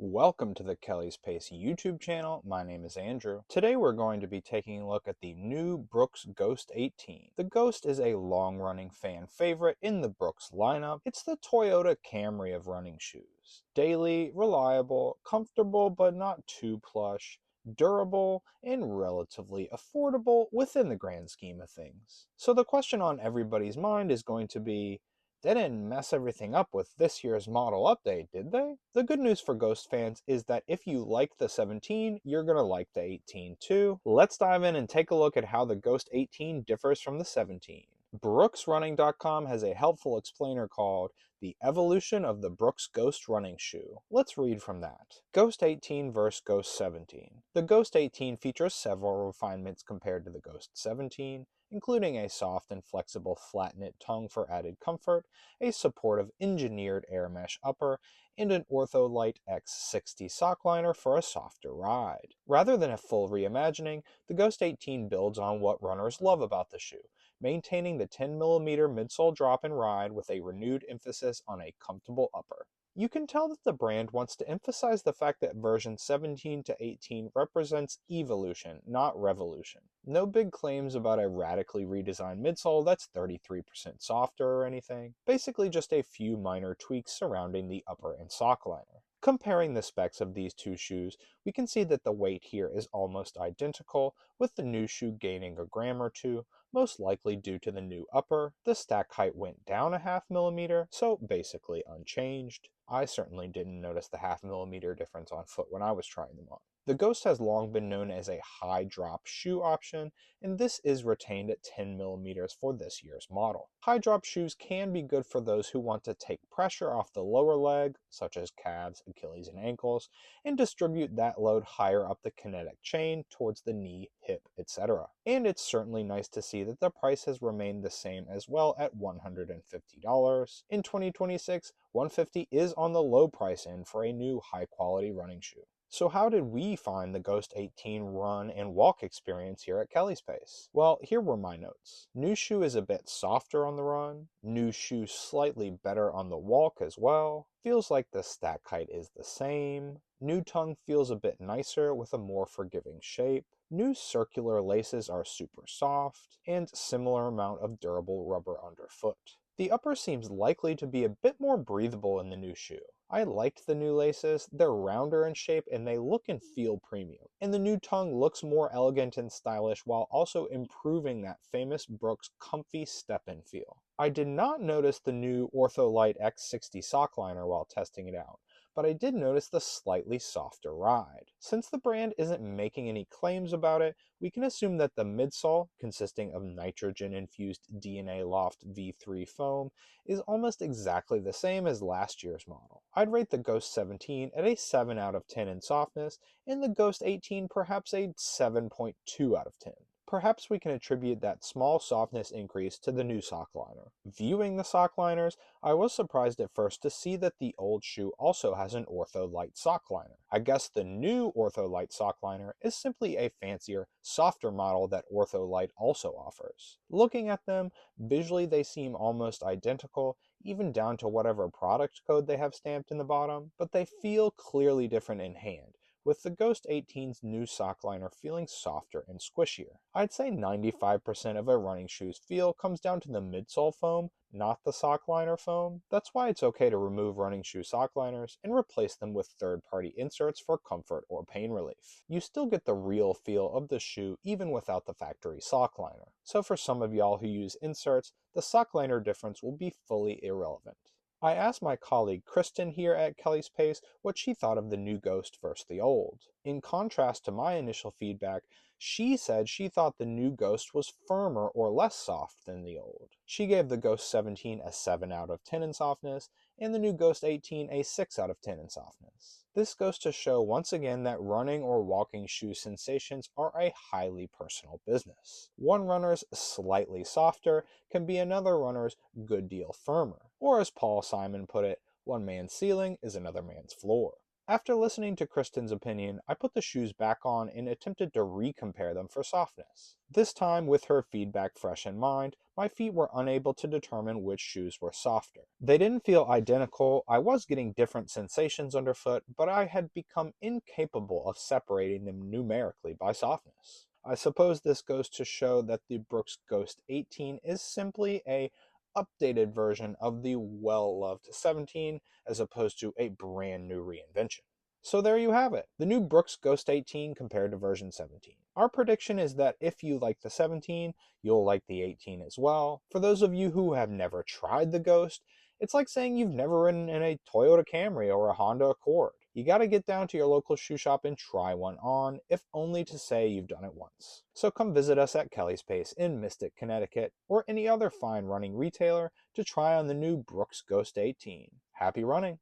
Welcome to the Kelley's Pace YouTube channel. My name is Andrew. Today we're going to be taking a look at the new Brooks Ghost 18. The Ghost is a long-running fan favorite in the Brooks lineup. It's the Toyota Camry of running shoes. Daily, reliable, comfortable but not too plush, durable, and relatively affordable within the grand scheme of things. So the question on everybody's mind is going to be, they didn't mess everything up with this year's model update, did they? The good news for Ghost fans is that if you like the 17, you're gonna like the 18 too. Let's dive in and take a look at how the Ghost 18 differs from the 17. BrooksRunning.com has a helpful explainer called The Evolution of the Brooks Ghost Running Shoe. Let's read from that. Ghost 18 vs. Ghost 17. The Ghost 18 features several refinements compared to the Ghost 17, including a soft and flexible flat knit tongue for added comfort, a supportive engineered air mesh upper, and an Ortholite X60 sock liner for a softer ride. Rather than a full reimagining, the Ghost 18 builds on what runners love about the shoe, maintaining the 10mm midsole drop and ride with a renewed emphasis on a comfortable upper. You can tell that the brand wants to emphasize the fact that version 17 to 18 represents evolution, not revolution. No big claims about a radically redesigned midsole that's 33% softer or anything. Basically just a few minor tweaks surrounding the upper and sock liner. Comparing the specs of these two shoes, we can see that the weight here is almost identical, with the new shoe gaining a gram or two, most likely due to the new upper. The stack height went down a half millimeter, so basically unchanged. I certainly didn't notice the half millimeter difference on foot when I was trying them on. The Ghost has long been known as a high drop shoe option, and this is retained at 10mm for this year's model. High drop shoes can be good for those who want to take pressure off the lower leg, such as calves, Achilles, and ankles, and distribute that load higher up the kinetic chain towards the knee, hip, etc. And it's certainly nice to see that the price has remained the same as well at $150. In 2026, $150 is on the low price end for a new high quality running shoe. So how did we find the Ghost 18 run and walk experience here at Kelley's Pace? Well, here were my notes. New shoe is a bit softer on the run. New shoe slightly better on the walk as well. Feels like the stack height is the same. New tongue feels a bit nicer with a more forgiving shape. New circular laces are super soft, and similar amount of durable rubber underfoot. The upper seems likely to be a bit more breathable in the new shoe. I liked the new laces, they're rounder in shape and they look and feel premium. And the new tongue looks more elegant and stylish while also improving that famous Brooks comfy step-in feel. I did not notice the new Ortholite X60 sock liner while testing it out, but I did notice the slightly softer ride. Since the brand isn't making any claims about it, we can assume that the midsole, consisting of nitrogen-infused DNA Loft V3 foam, is almost exactly the same as last year's model. I'd rate the Ghost 17 at a 7 out of 10 in softness, and the Ghost 18 perhaps a 7.2 out of 10. Perhaps we can attribute that small softness increase to the new sock liner. Viewing the sock liners, I was surprised at first to see that the old shoe also has an Ortholite sock liner. I guess the new Ortholite sock liner is simply a fancier, softer model that Ortholite also offers. Looking at them, visually they seem almost identical, even down to whatever product code they have stamped in the bottom, but they feel clearly different in hand, with the Ghost 18's new sock liner feeling softer and squishier. I'd say 95% of a running shoe's feel comes down to the midsole foam, not the sock liner foam. That's why it's okay to remove running shoe sock liners and replace them with third-party inserts for comfort or pain relief. You still get the real feel of the shoe even without the factory sock liner. So for some of y'all who use inserts, the sock liner difference will be fully irrelevant. I asked my colleague Kristen here at Kelley's Pace what she thought of the new Ghost versus the old. In contrast to my initial feedback, she said she thought the new Ghost was firmer or less soft than the old. She gave the Ghost 17 a 7 out of 10 in softness, and the new Ghost 18 a 6 out of 10 in softness. This goes to show once again that running or walking shoe sensations are a highly personal business. One runner's slightly softer can be another runner's good deal firmer. Or as Paul Simon put it, one man's ceiling is another man's floor. After listening to Kristen's opinion, I put the shoes back on and attempted to recompare them for softness. This time, with her feedback fresh in mind, my feet were unable to determine which shoes were softer. They didn't feel identical, I was getting different sensations underfoot, but I had become incapable of separating them numerically by softness. I suppose this goes to show that the Brooks Ghost 18 is simply a updated version of the well-loved 17 as opposed to a brand new reinvention. So there you have it, the new Brooks Ghost 18 compared to version 17. Our prediction is that if you like the 17, you'll like the 18 as well. For those of you who have never tried the Ghost, it's like saying you've never ridden in a Toyota Camry or a Honda Accord. You gotta get down to your local shoe shop and try one on, if only to say you've done it once. So come visit us at Kelley's Pace in Mystic, Connecticut, or any other fine running retailer to try on the new Brooks Ghost 18. Happy running!